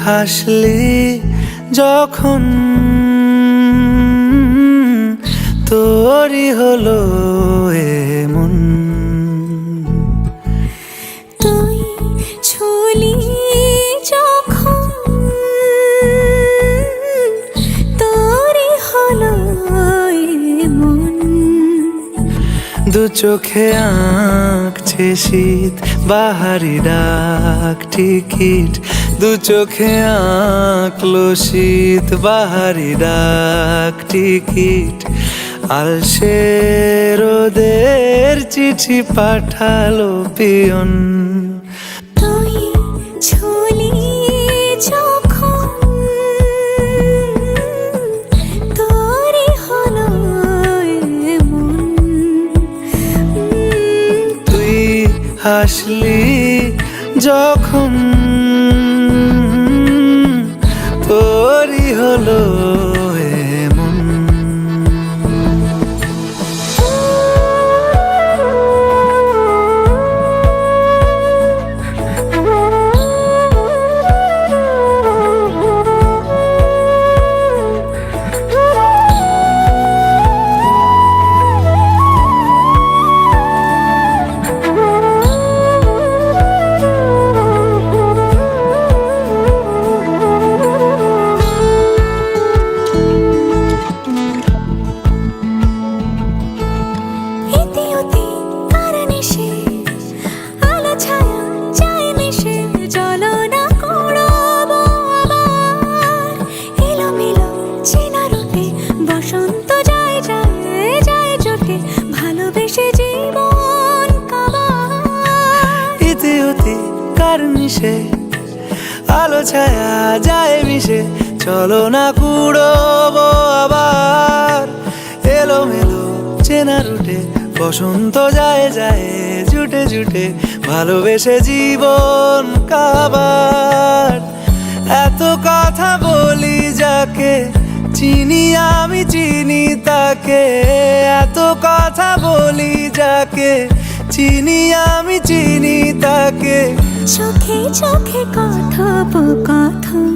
হাসলি যখন তোরই হলো এমন। তুই ছুলি যখন তোরই হলো এমন। দু চোখে আঁকছে শীত বাহারি ডাক টিকিট, দু চোখে আঁকলো শীত বাহারি ডাক টিকিট। আলসে রোদের চিঠি পাঠালো পিয়ন। তুই ছুলি যখন তোরই হলো এমন। তুই হাসলি যখন তোরই হলো এমন। আলো ছায়া যায় মিশে, চলো না কুড়োবো আবার। এলোমেলো চেনা রুটে বসন্ত যায় যায় জুটে জুটে, ভালোবেসে জীবন কাবার। এত কথা বলি যাকে চিনি আমি চিনি তাকে, এত কথা বলি যাকে চিনি আমি চিনি তাকে। চোখে চোখে কথোপকথন।